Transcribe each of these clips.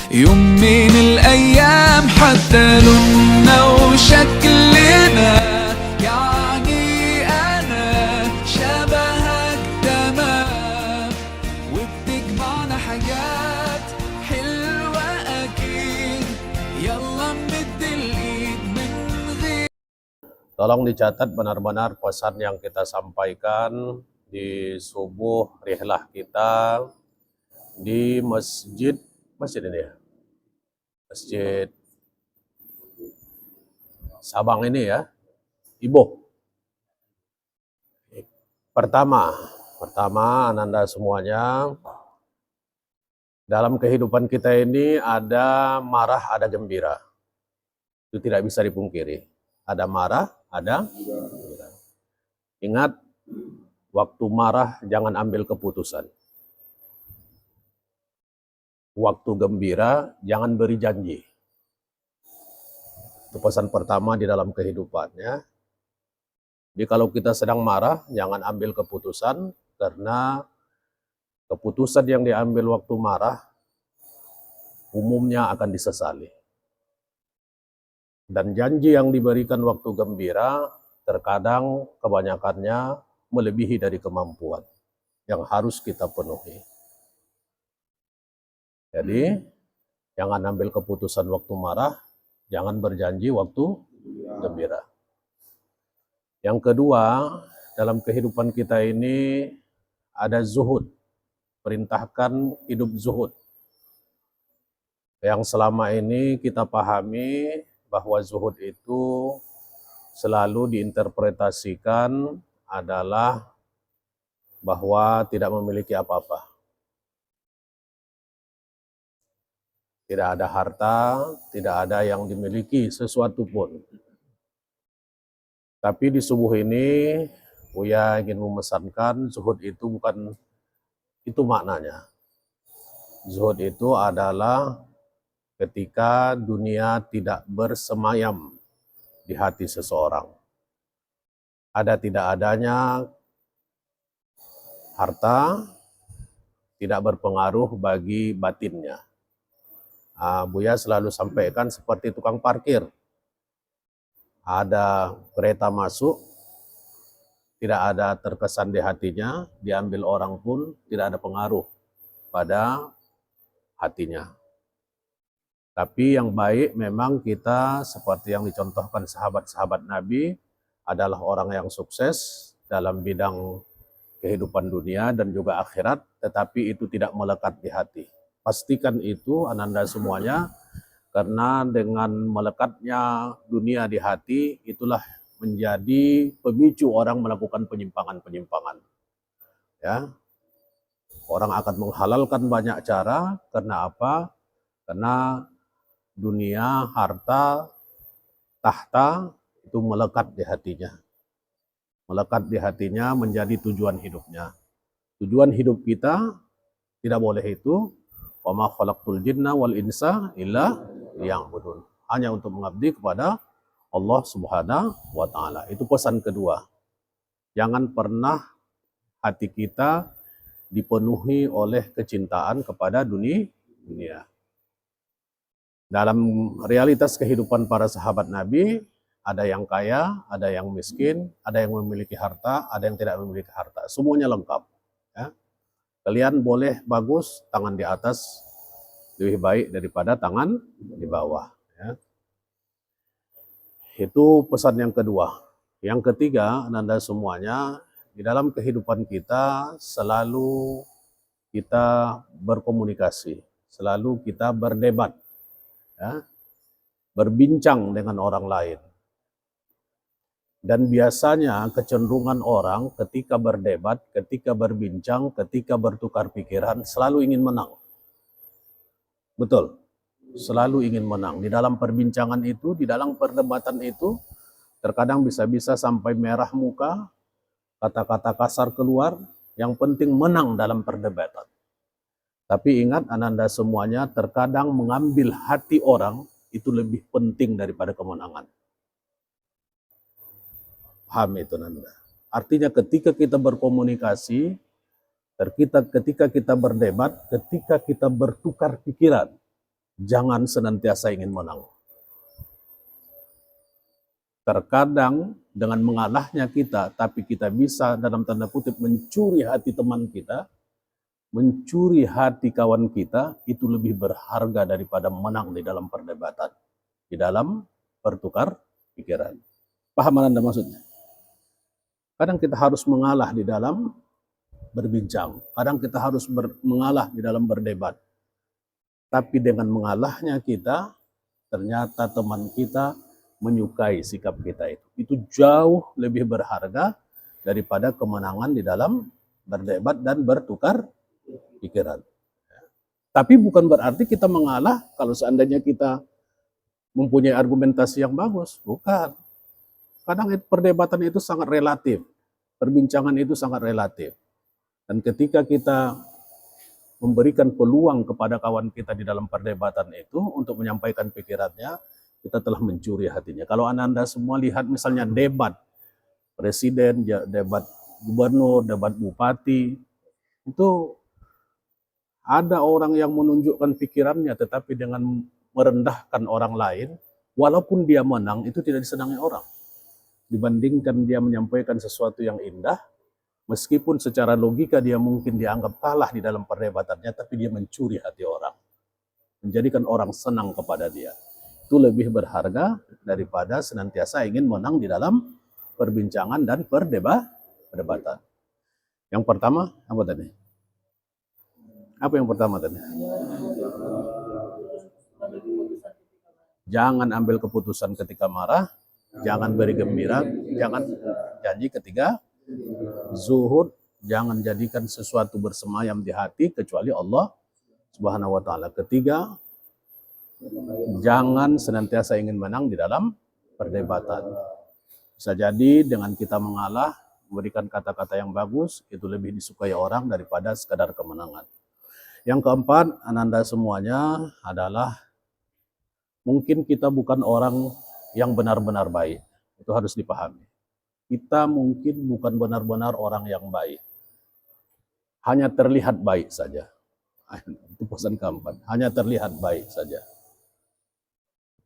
يوم من الأيام حتى لوننا وشكلنا يعني أنا شبهك تمام، وبتجمعنا حاجات حلوة أكيد، يلا نمد الإيد من غير. Tolong dicatat benar-benar pesan yang kita sampaikan di subuh rihlah kita di masjid ini ya, Masjid Sabang ini ya, Iboh. Pertama Ananda semuanya, dalam kehidupan kita ini ada marah, ada gembira. Itu tidak bisa dipungkiri. Ada marah, ada gembira. Ingat, waktu marah jangan ambil keputusan. Waktu gembira jangan beri janji. Itu pesan pertama di dalam kehidupannya. Jadi kalau kita sedang marah, jangan ambil keputusan, karena keputusan yang diambil waktu marah umumnya akan disesali. Dan janji yang diberikan waktu gembira terkadang kebanyakannya melebihi dari kemampuan yang harus kita penuhi. Jadi jangan ambil keputusan waktu marah, jangan berjanji waktu gembira. Yang kedua, dalam kehidupan kita ini ada zuhud. Perintahkan hidup zuhud. Yang selama ini kita pahami bahwa zuhud itu selalu diinterpretasikan adalah bahwa tidak memiliki apa-apa. Tidak ada harta, tidak ada yang dimiliki sesuatu pun. Tapi di subuh ini, Buya ingin memesankan zuhud itu bukan itu maknanya. Zuhud itu adalah ketika dunia tidak bersemayam di hati seseorang. Ada tidak adanya harta tidak berpengaruh bagi batinnya. Buya selalu sampaikan seperti tukang parkir. Ada kereta masuk, tidak ada terkesan di hatinya, diambil orang pun tidak ada pengaruh pada hatinya. Tapi yang baik memang kita seperti yang dicontohkan sahabat-sahabat Nabi adalah orang yang sukses dalam bidang kehidupan dunia dan juga akhirat, tetapi itu tidak melekat di hati. Pastikan itu Ananda semuanya, karena dengan melekatnya dunia di hati, itulah menjadi pemicu orang melakukan penyimpangan-penyimpangan. Ya, orang akan menghalalkan banyak cara. Karena apa? Karena dunia, harta, tahta itu melekat di hatinya. Melekat di hatinya menjadi tujuan hidupnya. Tujuan hidup kita tidak boleh itu. Wa ma khalaqtul jinna wal insa illa liya'budun. Hanya untuk mengabdi kepada Allah Subhanahu wa taala. Itu pesan kedua. Jangan pernah hati kita dipenuhi oleh kecintaan kepada dunia. Dalam realitas kehidupan para sahabat Nabi, ada yang kaya, ada yang miskin, ada yang memiliki harta, ada yang tidak memiliki harta. Semuanya lengkap. Ya. Kalian boleh bagus, tangan di atas lebih baik daripada tangan di bawah. Ya. Itu pesan yang kedua. Yang ketiga, Anda semuanya, di dalam kehidupan kita selalu kita berkomunikasi, selalu kita berdebat, ya, berbincang dengan orang lain. Dan biasanya kecenderungan orang ketika berdebat, ketika berbincang, ketika bertukar pikiran, selalu ingin menang. Betul, selalu ingin menang. Di dalam perbincangan itu, di dalam perdebatan itu, terkadang bisa-bisa sampai merah muka, kata-kata kasar keluar, yang penting menang dalam perdebatan. Tapi ingat Ananda semuanya, terkadang mengambil hati orang itu lebih penting daripada kemenangan. Paham itu Nanda? Artinya ketika kita berkomunikasi, ketika kita berdebat, ketika kita bertukar pikiran, jangan senantiasa ingin menang. Terkadang dengan mengalahnya kita, tapi kita bisa dalam tanda kutip mencuri hati teman kita, mencuri hati kawan kita, itu lebih berharga daripada menang di dalam perdebatan, di dalam bertukar pikiran. Paham Anda maksudnya? Kadang kita harus mengalah di dalam berbincang, kadang kita harus mengalah di dalam berdebat. Tapi dengan mengalahnya kita, ternyata teman kita menyukai sikap kita itu. Itu jauh lebih berharga daripada kemenangan di dalam berdebat dan bertukar pikiran. Tapi bukan berarti kita mengalah kalau seandainya kita mempunyai argumentasi yang bagus. Bukan. Kadang perdebatan itu sangat relatif. Perbincangan itu sangat relatif. Dan ketika kita memberikan peluang kepada kawan kita di dalam perdebatan itu untuk menyampaikan pikirannya, kita telah mencuri hatinya. Kalau Anda semua lihat misalnya debat presiden, debat gubernur, debat bupati, itu ada orang yang menunjukkan pikirannya tetapi dengan merendahkan orang lain, walaupun dia menang itu tidak disenangi orang. Dibandingkan dia menyampaikan sesuatu yang indah, meskipun secara logika dia mungkin dianggap kalah di dalam perdebatannya, tapi dia mencuri hati orang, menjadikan orang senang kepada dia. Itu lebih berharga daripada senantiasa ingin menang di dalam perbincangan dan perdebatan. Yang pertama, apa tadi? Apa yang pertama tadi? Jangan ambil keputusan ketika marah, jangan beri gembira, jangan janji ketika zuhud, jangan jadikan sesuatu bersemayam di hati kecuali Allah Subhanahu wa taala. Ketiga, jangan senantiasa ingin menang di dalam perdebatan. Bisa jadi dengan kita mengalah, memberikan kata-kata yang bagus, itu lebih disukai orang daripada sekadar kemenangan. Yang keempat, Ananda semuanya adalah mungkin kita bukan orang yang benar-benar baik. Itu harus dipahami. Kita mungkin bukan benar-benar orang yang baik. Hanya terlihat baik saja. Itu pesan keempat. Hanya terlihat baik saja.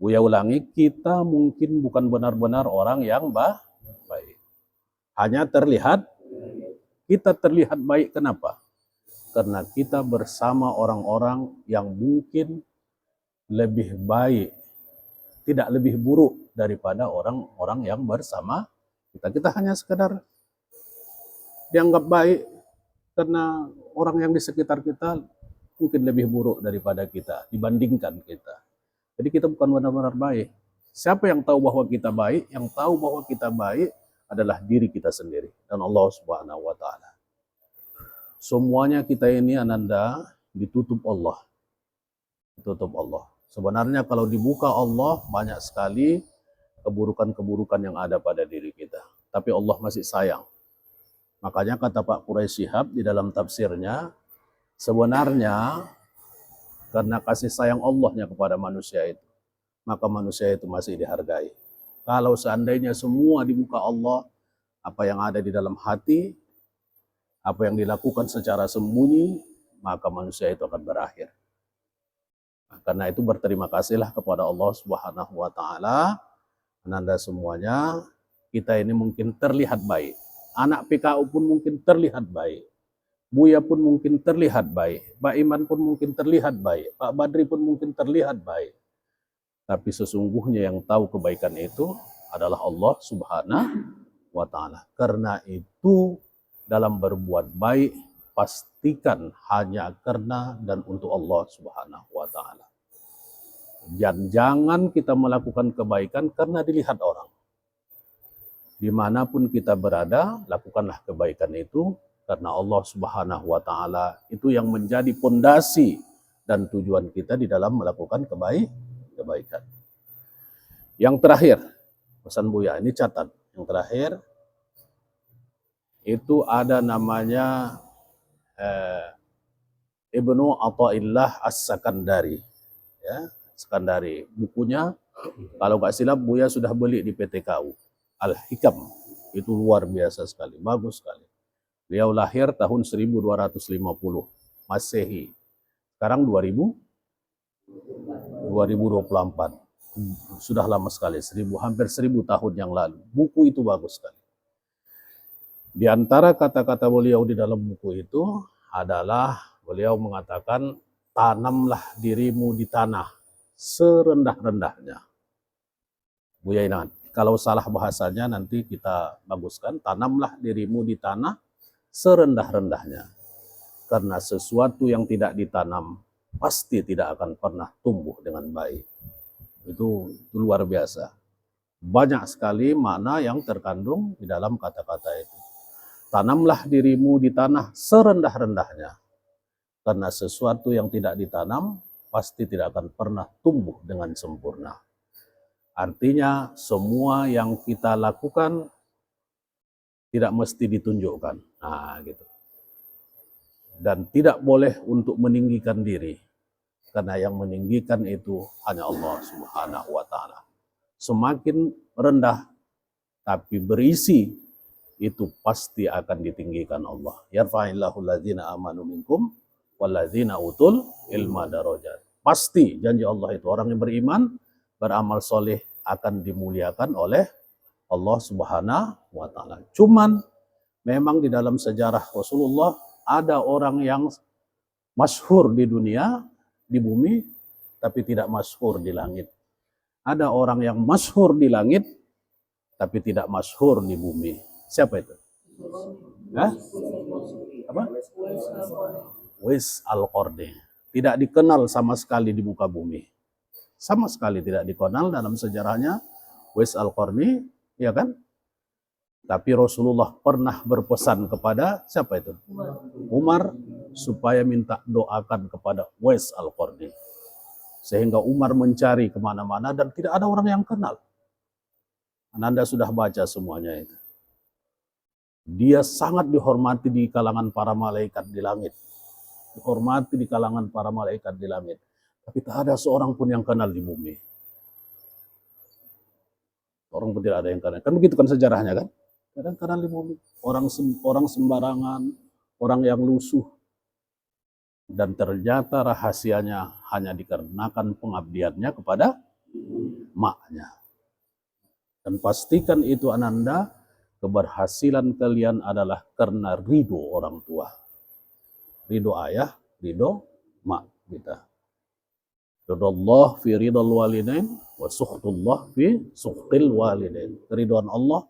Buya ulangi, kita mungkin bukan benar-benar orang yang baik. Hanya terlihat, kita terlihat baik. Kenapa? Karena kita bersama orang-orang yang mungkin lebih baik, tidak lebih buruk daripada orang-orang yang bersama kita. Kita hanya sekedar dianggap baik karena orang yang di sekitar kita mungkin lebih buruk daripada kita, dibandingkan kita. Jadi kita bukan benar-benar baik. Siapa yang tahu bahwa kita baik? Yang tahu bahwa kita baik adalah diri kita sendiri dan Allah Subhanahu wa taala. Semuanya kita ini Ananda ditutup Allah. Ditutup Allah. Sebenarnya kalau dibuka Allah banyak sekali keburukan-keburukan yang ada pada diri kita. Tapi Allah masih sayang. Makanya kata Pak Quraisy Shihab di dalam tafsirnya, sebenarnya karena kasih sayang Allahnya kepada manusia itu, maka manusia itu masih dihargai. Kalau seandainya semua dibuka Allah, apa yang ada di dalam hati, apa yang dilakukan secara sembunyi, maka manusia itu akan berakhir. Nah, karena itu berterima kasihlah kepada Allah Subhanahu wa taala. Ananda semuanya, kita ini mungkin terlihat baik. Anak PKU pun mungkin terlihat baik. Buya pun mungkin terlihat baik, Pak Iman pun mungkin terlihat baik, Pak Badri pun mungkin terlihat baik. Tapi sesungguhnya yang tahu kebaikan itu adalah Allah Subhanahu wa taala. Karena itu dalam berbuat baik pastikan hanya karena dan untuk Allah Subhanahu wa taala. Dan jangan kita melakukan kebaikan karena dilihat orang. Dimanapun kita berada, lakukanlah kebaikan itu karena Allah Subhanahu wa taala itu yang menjadi pondasi dan tujuan kita di dalam melakukan kebaikan. Yang terakhir, pesan Buya ini catat. Yang terakhir itu ada namanya Ibnu Athaillah As-Sakandari. Ya, Sakandari. Bukunya kalau nggak silap Buya sudah beli di PTKU. Al-Hikam. Itu luar biasa sekali, bagus sekali. Beliau lahir tahun 1250 Masehi. Sekarang 2023. 2024. Sudah lama sekali, hampir 1000 tahun yang lalu. Buku itu bagus sekali. Di antara kata-kata beliau di dalam buku itu adalah beliau mengatakan, tanamlah dirimu di tanah serendah-rendahnya. Buya ingat, kalau salah bahasanya nanti kita baguskan, tanamlah dirimu di tanah serendah-rendahnya. Karena sesuatu yang tidak ditanam pasti tidak akan pernah tumbuh dengan baik. Itu luar biasa. Banyak sekali makna yang terkandung di dalam kata-kata itu. Tanamlah dirimu di tanah serendah-rendahnya. Karena sesuatu yang tidak ditanam pasti tidak akan pernah tumbuh dengan sempurna. Artinya semua yang kita lakukan tidak mesti ditunjukkan. Nah, gitu. Dan tidak boleh untuk meninggikan diri. Karena yang meninggikan itu hanya Allah Subhanahu wa ta'ala. Semakin rendah tapi berisi, itu pasti akan ditinggikan Allah. Yarfa'illahu alladzina amanu minkum walladzina utul ilma darajat. Pasti janji Allah itu orang yang beriman, beramal soleh akan dimuliakan oleh Allah Subhanahu wa ta'ala. Cuman memang di dalam sejarah Rasulullah ada orang yang masyhur di dunia, di bumi, tapi tidak masyhur di langit. Ada orang yang masyhur di langit, tapi tidak masyhur di bumi. Siapa itu? Hah? Apa? Uwais Al-Qarni. Tidak dikenal sama sekali di muka bumi. Sama sekali tidak dikenal dalam sejarahnya Uwais Al-Qarni, ya kan? Tapi Rasulullah pernah berpesan kepada siapa itu? Umar, supaya minta doakan kepada Uwais Al-Qarni. Sehingga Umar mencari kemana-mana dan tidak ada orang yang kenal. Anda sudah baca semuanya itu. Dia sangat dihormati di kalangan para malaikat di langit. Dihormati di kalangan para malaikat di langit. Tapi tak ada seorang pun yang kenal di bumi. Orang pun tidak ada yang kenal. Kan begitu kan sejarahnya kan? Kadang kenal di bumi. Orang sembarangan, orang yang lusuh. Dan ternyata rahasianya hanya dikarenakan pengabdiannya kepada maknya. Dan pastikan itu Ananda, keberhasilan kalian adalah karena ridho orang tua. Ridho ayah, ridho mak kita. Ridho Allah fi ridhal walidain wa sukhtullah fi sukhtil walidain. Keridhaan Allah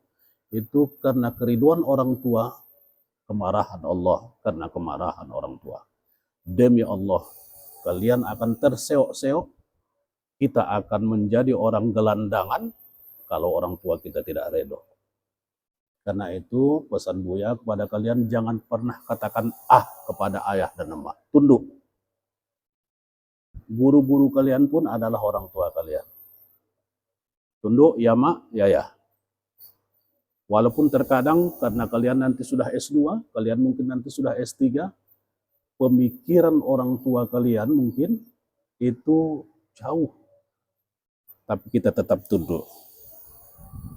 itu karena keriduan orang tua, kemarahan Allah karena kemarahan orang tua. Demi Allah, kalian akan terseok-seok, kita akan menjadi orang gelandangan kalau orang tua kita tidak ridho. Karena itu pesan Buya kepada kalian, jangan pernah katakan kepada ayah dan emak. Tunduk. Guru-guru kalian pun adalah orang tua kalian. Tunduk, ya mak, ya ya. Walaupun terkadang karena kalian nanti sudah S2, kalian mungkin nanti sudah S3, pemikiran orang tua kalian mungkin itu jauh. Tapi kita tetap tunduk.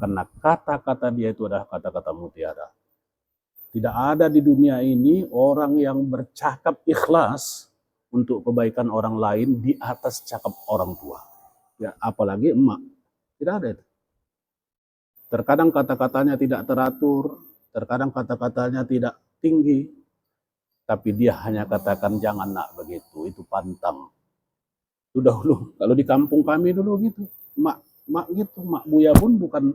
Karena kata-kata dia itu adalah kata-kata mutiara. Tidak ada di dunia ini orang yang bercakap ikhlas untuk kebaikan orang lain di atas cakap orang tua. Ya, apalagi emak. Tidak ada itu. Terkadang kata-katanya tidak teratur, terkadang kata-katanya tidak tinggi, tapi dia hanya katakan jangan nak begitu, itu pantang. Itu dahulu, kalau di kampung kami dulu gitu, mak gitu, mak Buya pun bukan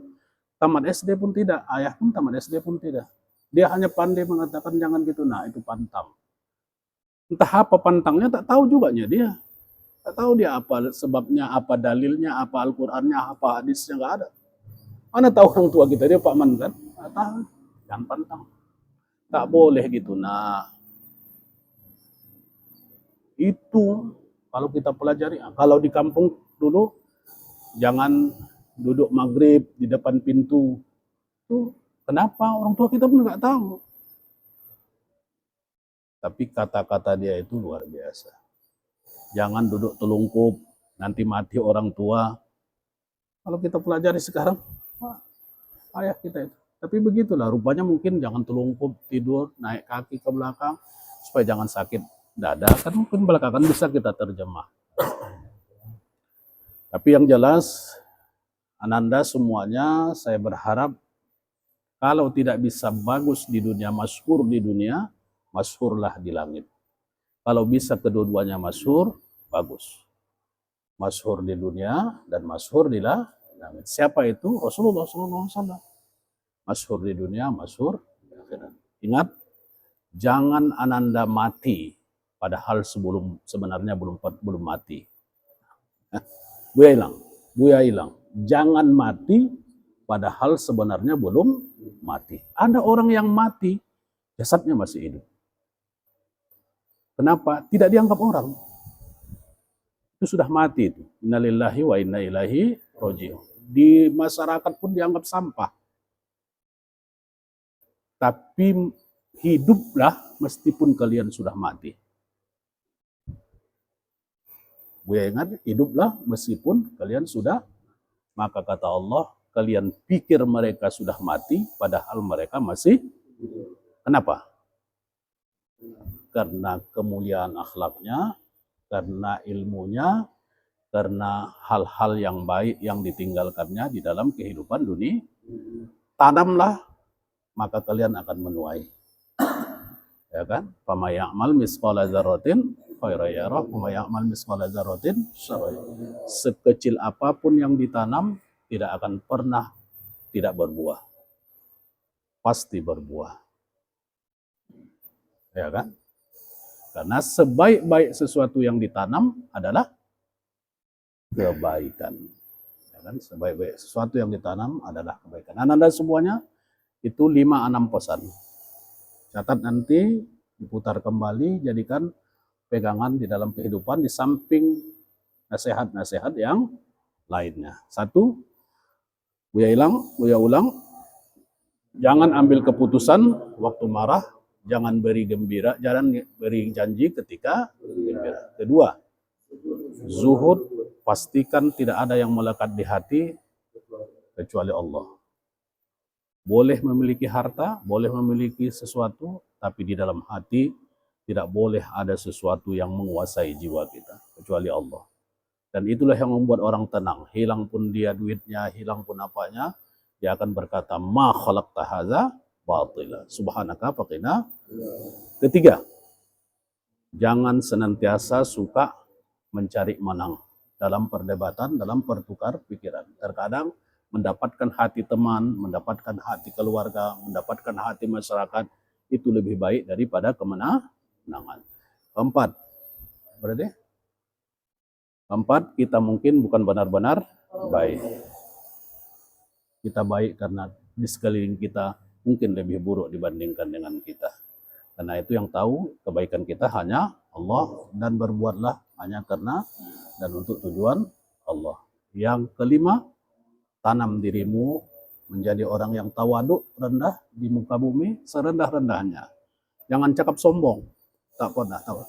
tamat SD pun tidak, ayah pun tamat SD pun tidak. Dia hanya pandai mengatakan jangan gitu, nah itu pantang. Entah apa pantangnya, tak tahu juga dia. Tak tahu dia apa sebabnya, apa dalilnya, apa Al-Qur'annya, apa hadisnya, nggak ada. Mana tahu orang tua kita, dia Pak Man kan? Tak tahu, jangan pantang. Tak boleh gitu, nah. Itu kalau kita pelajari, kalau di kampung dulu, jangan duduk maghrib di depan pintu. Tuh, kenapa? Orang tua kita pun nggak tahu. Tapi kata-kata dia itu luar biasa. Jangan duduk telungkup, nanti mati orang tua. Kalau kita pelajari sekarang, ayah kita itu. Tapi begitulah, rupanya mungkin jangan telungkup, tidur, naik kaki ke belakang, supaya jangan sakit dada. Kan mungkin belakangan bisa kita terjemah. Tapi yang jelas, Ananda semuanya saya berharap kalau tidak bisa bagus di dunia, masyhur di dunia, masyhurlah di langit. Kalau bisa kedua-duanya masyhur, bagus. Masyhur di dunia dan masyhur di langit. Siapa itu? Rasulullah SAW. Masyhur di dunia, masyhur di akhirat. Ingat, jangan Ananda mati padahal sebenarnya belum mati. Buya hilang. Jangan mati padahal sebenarnya belum mati. Ada orang yang mati, jasadnya masih hidup. Kenapa? Tidak dianggap orang. Itu sudah mati itu. Innalillahi wa inna ilaihi raji'un. Di masyarakat pun dianggap sampah. Tapi hiduplah meskipun kalian sudah mati. Buya ingat, hiduplah meskipun kalian sudah, maka kata Allah, kalian pikir mereka sudah mati, padahal mereka masih. Kenapa? Karena kemuliaan akhlaknya, karena ilmunya, karena hal-hal yang baik yang ditinggalkannya di dalam kehidupan dunia. Tanamlah, maka kalian akan menuai. Ya kan? Fama ya'mal misqala dzarratin khairan yarah, wa ya'mal misqala dzarratin syarran yarah. Sekecil apapun yang ditanam tidak akan pernah tidak berbuah. Pasti berbuah. Ya kan? Karena sebaik-baik sesuatu yang ditanam adalah kebaikan. Ya kan? Sebaik-baik sesuatu yang ditanam adalah kebaikan. Anda semuanya itu 5-6 pesan. Catat nanti, diputar kembali, jadikan pegangan di dalam kehidupan di samping nasihat-nasihat yang lainnya. 1, Buya ulang, jangan ambil keputusan waktu marah, jangan beri gembira, jangan beri janji ketika gembira. 2, zuhud, pastikan tidak ada yang melekat di hati kecuali Allah. Boleh memiliki harta, boleh memiliki sesuatu, tapi di dalam hati tidak boleh ada sesuatu yang menguasai jiwa kita, kecuali Allah. Dan itulah yang membuat orang tenang. Hilang pun dia duitnya, hilang pun apanya, dia akan berkata, ma khalaqta hadza batila, subhanaka faqina. 3, jangan senantiasa suka mencari menang dalam perdebatan, dalam pertukar pikiran. Terkadang mendapatkan hati teman, mendapatkan hati keluarga, mendapatkan hati masyarakat, itu lebih baik daripada kemenangan. 4, berarti 4, kita mungkin bukan benar-benar baik. Kita baik karena di sekeliling kita mungkin lebih buruk dibandingkan dengan kita. Karena itu yang tahu kebaikan kita hanya Allah, dan berbuatlah hanya karena dan untuk tujuan Allah. Yang 5, tanam dirimu menjadi orang yang tawaduk, rendah di muka bumi serendah-rendahnya. Jangan cakap sombong. Tak pernah tahu.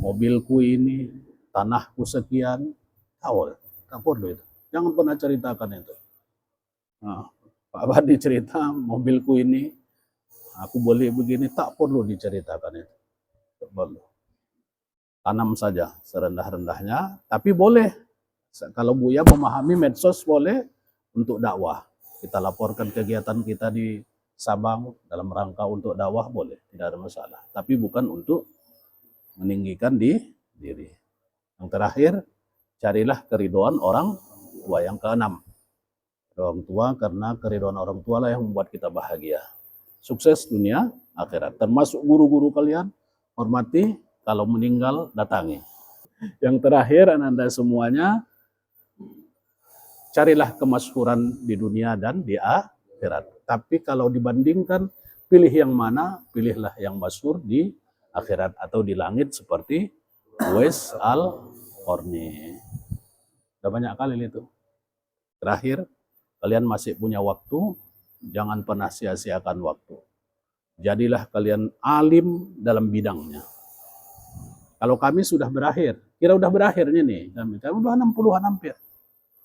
Mobilku ini, tanahku sekian, tahu. Tak perlu itu. Jangan pernah ceritakan itu. Nah, Pak Badi cerita mobilku ini, aku boleh begini, tak perlu diceritakan itu. Tak perlu. Tanam saja serendah-rendahnya, tapi boleh. Kalau Buya memahami medsos boleh untuk dakwah. Kita laporkan kegiatan kita di Sabang dalam rangka untuk dakwah boleh, tidak ada masalah. Tapi bukan untuk meninggikan diri. Yang terakhir, carilah keridhaan orang tua. Yang 6, orang tua, karena keridhaan orang tua lah yang membuat kita bahagia. Sukses dunia akhirat. Termasuk guru-guru kalian, hormati, kalau meninggal datangi. Yang terakhir, Anda semuanya, carilah kemasyhuran di dunia dan di akhirat. Tapi kalau dibandingkan, pilih yang mana? Pilihlah yang masyhur di akhirat atau di langit seperti Uwais Al-Qarni. Sudah banyak kali itu. Terakhir, kalian masih punya waktu, jangan pernah sia-siakan waktu. Jadilah kalian alim dalam bidangnya. Kalau kami sudah berakhir, kira udah berakhirnya nih, kami udah 60-an hampir.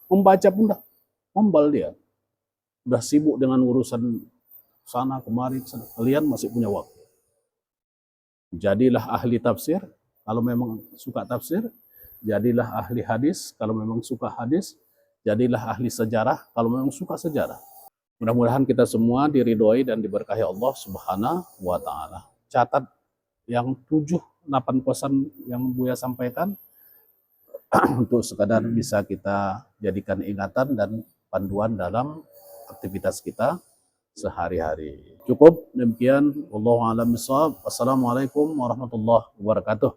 Membaca pun dah membal dia. Udah sibuk dengan urusan sana kemari, kalian masih punya waktu. Jadilah ahli tafsir, kalau memang suka tafsir, jadilah ahli hadis kalau memang suka hadis, jadilah ahli sejarah kalau memang suka sejarah. Mudah-mudahan kita semua diridhoi dan diberkahi Allah Subhanahu wa taala. Catat yang 7-8 pesan yang Buya sampaikan untuk sekadar bisa kita jadikan ingatan dan panduan dalam aktivitas kita sehari-hari. Cukup demikian. Wallahu a'lam bishawab. Assalamualaikum warahmatullahi wabarakatuh.